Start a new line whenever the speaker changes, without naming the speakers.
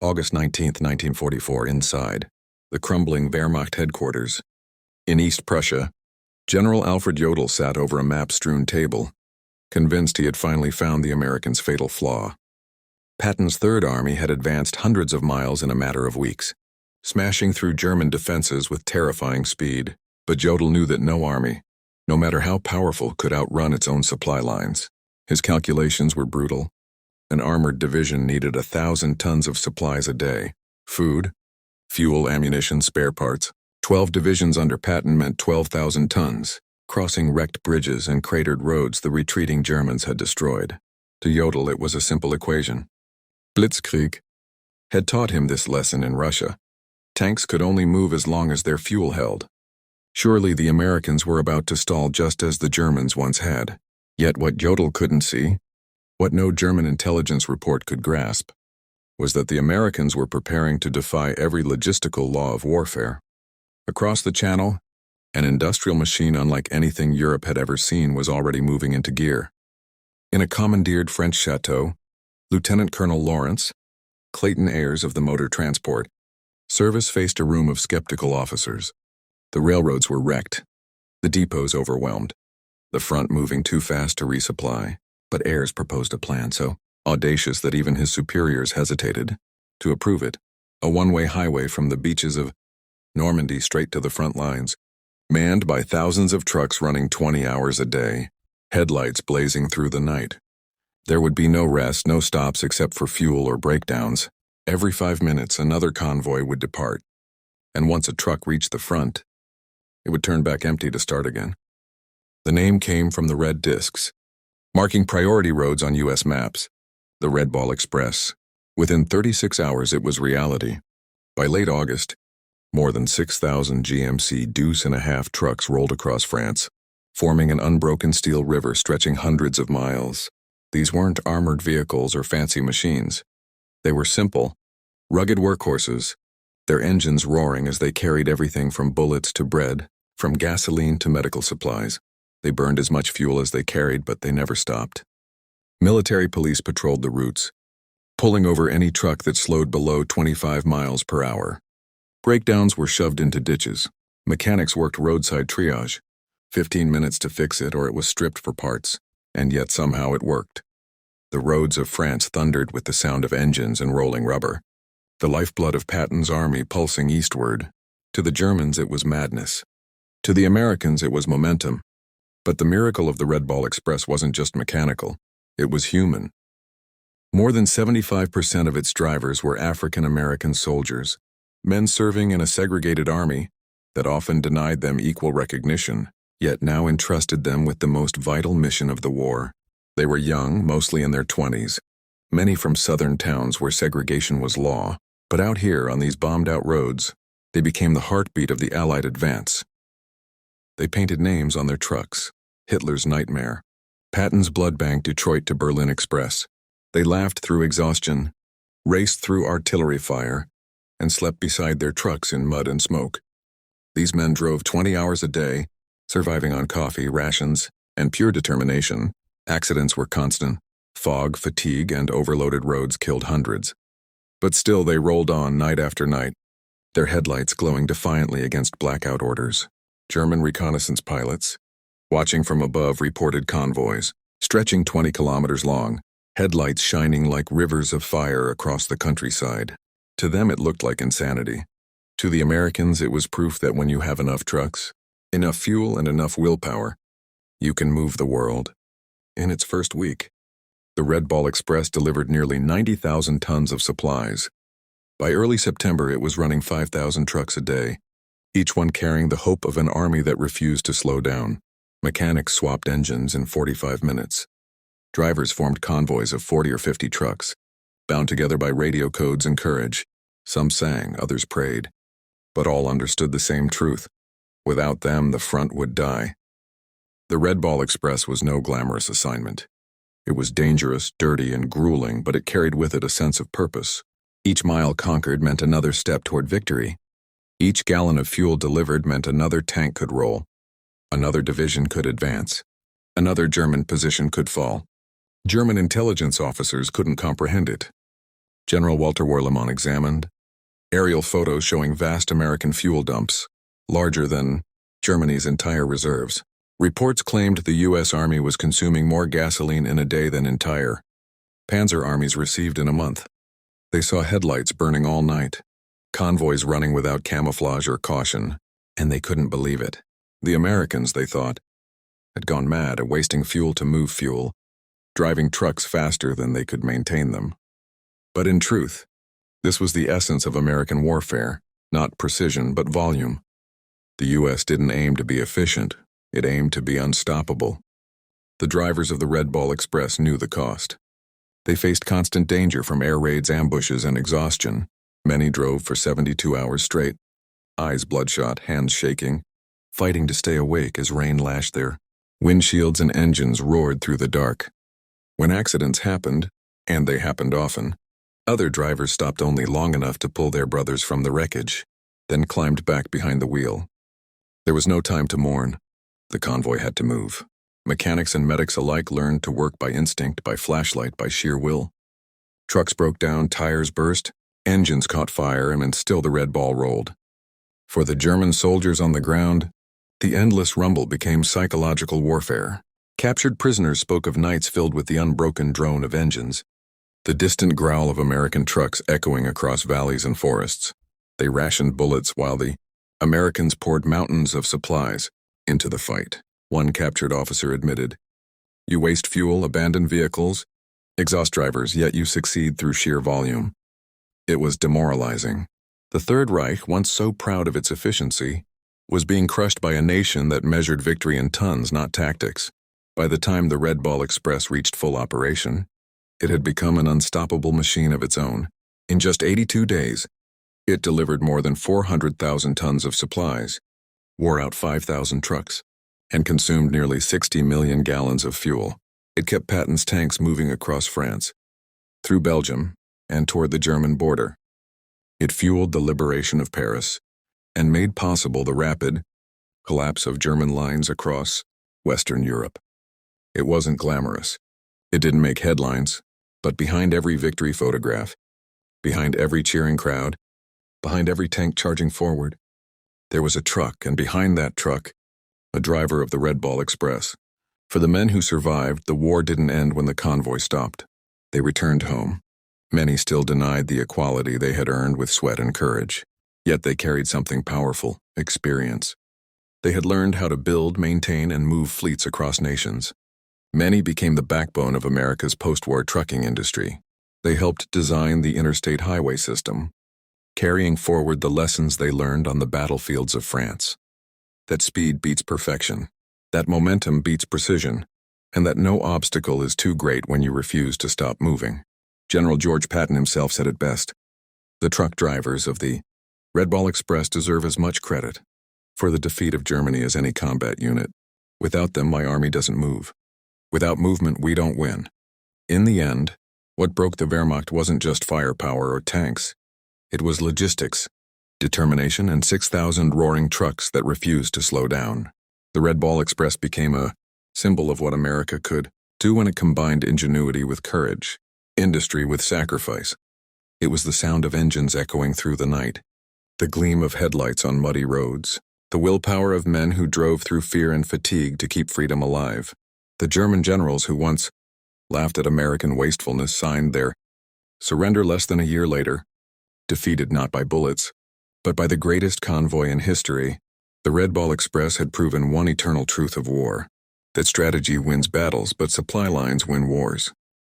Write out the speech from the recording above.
August 19, 1944, inside the crumbling Wehrmacht headquarters. In East Prussia, General Alfred Jodl sat over a map-strewn table, convinced he had finally found the Americans' fatal flaw. Patton's Third Army had advanced hundreds of miles in a matter of weeks, smashing through German defenses with terrifying speed. But Jodl knew that no army, no matter how powerful, could outrun its own supply lines. His calculations were brutal. An armored division needed 1,000 tons of supplies a day: food, fuel, ammunition, spare parts. 12 divisions under Patton meant 12,000 tons, crossing wrecked bridges and cratered roads the retreating Germans had destroyed. To Jodl, it was a simple equation. Blitzkrieg had taught him this lesson in Russia. Tanks could only move as long as their fuel held. Surely the Americans were about to stall just as the Germans once had. Yet what Jodl couldn't see, what no German intelligence report could grasp, was that the Americans were preparing to defy every logistical law of warfare. Across the Channel, an industrial machine unlike anything Europe had ever seen was already moving into gear. In a commandeered French chateau, Lieutenant Colonel Lawrence, Clayton Ayres of the Motor Transport Service, faced a room of skeptical officers. The railroads were wrecked, the depots overwhelmed, the front moving too fast to resupply. But Ayres proposed a plan so audacious that even his superiors hesitated to approve it: a one-way highway from the beaches of Normandy straight to the front lines, manned by thousands of trucks running 20 hours a day, headlights blazing through the night. There would be no rest, no stops except for fuel or breakdowns. Every 5 minutes, another convoy would depart, and once a truck reached the front, it would turn back empty to start again. The name came from the red discs, marking priority roads on U.S. maps, the Red Ball Express. Within 36 hours, it was reality. By late August, more than 6,000 GMC deuce-and-a-half trucks rolled across France, forming an unbroken steel river stretching hundreds of miles. These weren't armored vehicles or fancy machines. They were simple, rugged workhorses, their engines roaring as they carried everything from bullets to bread, from gasoline to medical supplies. They burned as much fuel as they carried, but they never stopped. Military police patrolled the routes, pulling over any truck that slowed below 25 miles per hour. Breakdowns were shoved into ditches. Mechanics worked roadside triage, 15 minutes to fix it or it was stripped for parts, and yet somehow it worked. The roads of France thundered with the sound of engines and rolling rubber, the lifeblood of Patton's army pulsing eastward. To the Germans, it was madness. To the Americans, it was momentum. But the miracle of the Red Ball Express wasn't just mechanical, it was human. More than 75% of its drivers were African American soldiers, men serving in a segregated army that often denied them equal recognition, yet now entrusted them with the most vital mission of the war. They were young, mostly in their 20s, many from southern towns where segregation was law, but out here on these bombed-out roads, they became the heartbeat of the Allied advance. They painted names on their trucks: Hitler's Nightmare, Patton's Blood Bank Detroit to Berlin Express. They laughed through exhaustion, raced through artillery fire, and slept beside their trucks in mud and smoke. These men drove 20 hours a day, surviving on coffee, rations, and pure determination. Accidents were constant. Fog, fatigue, and overloaded roads killed hundreds. But still they rolled on night after night, their headlights glowing defiantly against blackout orders. German reconnaissance pilots, watching from above, reported convoys, stretching 20 kilometers long, headlights shining like rivers of fire across the countryside. To them it looked like insanity. To the Americans, it was proof that when you have enough trucks, enough fuel, and enough willpower, you can move the world. In its first week, the Red Ball Express delivered nearly 90,000 tons of supplies. By early September, it was running 5,000 trucks a day, each one carrying the hope of an army that refused to slow down. Mechanics swapped engines in 45 minutes. Drivers formed convoys of 40 or 50 trucks, bound together by radio codes and courage. Some sang, others prayed, but all understood the same truth: without them, the front would die. The Red Ball Express was no glamorous assignment. It was dangerous, dirty, and grueling, but it carried with it a sense of purpose. Each mile conquered meant another step toward victory. Each gallon of fuel delivered meant another tank could roll, another division could advance, another German position could fall. German intelligence officers couldn't comprehend it. General Walter Warlimont examined aerial photos showing vast American fuel dumps, larger than Germany's entire reserves. Reports claimed the U.S. Army was consuming more gasoline in a day than entire Panzer armies received in a month. They saw headlights burning all night, convoys running without camouflage or caution, and they couldn't believe it. The Americans, they thought, had gone mad at wasting fuel to move fuel, driving trucks faster than they could maintain them. But in truth, this was the essence of American warfare, not precision but volume. The U.S. didn't aim to be efficient, it aimed to be unstoppable. The drivers of the Red Ball Express knew the cost. They faced constant danger from air raids, ambushes, and exhaustion. Many drove for 72 hours straight, eyes bloodshot, hands shaking, fighting to stay awake as rain lashed their windshields and engines roared through the dark. When accidents happened, and they happened often, other drivers stopped only long enough to pull their brothers from the wreckage, then climbed back behind the wheel. There was no time to mourn. The convoy had to move. Mechanics and medics alike learned to work by instinct, by flashlight, by sheer will. Trucks broke down, tires burst, engines caught fire, and still the Red Ball rolled. For the German soldiers on the ground, the endless rumble became psychological warfare. Captured prisoners spoke of nights filled with the unbroken drone of engines, the distant growl of American trucks echoing across valleys and forests. They rationed bullets while the Americans poured mountains of supplies into the fight. One captured officer admitted, "You waste fuel, abandon vehicles, exhaust drivers, yet you succeed through sheer volume." It was demoralizing. The Third Reich, once so proud of its efficiency, was being crushed by a nation that measured victory in tons, not tactics. By the time the Red Ball Express reached full operation, it had become an unstoppable machine of its own. In just 82 days, it delivered more than 400,000 tons of supplies, wore out 5,000 trucks, and consumed nearly 60 million gallons of fuel. It kept Patton's tanks moving across France, through Belgium, and toward the German border. It fueled the liberation of Paris, and made possible the rapid collapse of German lines across Western Europe. It wasn't glamorous. It didn't make headlines, but behind every victory photograph, behind every cheering crowd, behind every tank charging forward, there was a truck, and behind that truck, a driver of the Red Ball Express. For the men who survived, the war didn't end when the convoy stopped. They returned home. Many still denied the equality they had earned with sweat and courage. Yet they carried something powerful, experience. They had learned how to build, maintain, and move fleets across nations. Many became the backbone of America's post-war trucking industry. They helped design the interstate highway system, carrying forward the lessons they learned on the battlefields of France. That speed beats perfection, that momentum beats precision, and that no obstacle is too great when you refuse to stop moving. General George Patton himself said it best. The truck drivers of the Red Ball Express deserve as much credit for the defeat of Germany as any combat unit. Without them, my army doesn't move. Without movement, we don't win. In the end, what broke the Wehrmacht wasn't just firepower or tanks. It was logistics, determination, and 6,000 roaring trucks that refused to slow down. The Red Ball Express became a symbol of what America could do when it combined ingenuity with courage, industry with sacrifice. It was the sound of engines echoing through the night, the gleam of headlights on muddy roads, the willpower of men who drove through fear and fatigue to keep freedom alive. The German generals who once laughed at American wastefulness signed their surrender less than a year later, defeated not by bullets, but by the greatest convoy in history. The Red Ball Express had proven one eternal truth of war, that strategy wins battles, but supply lines win wars.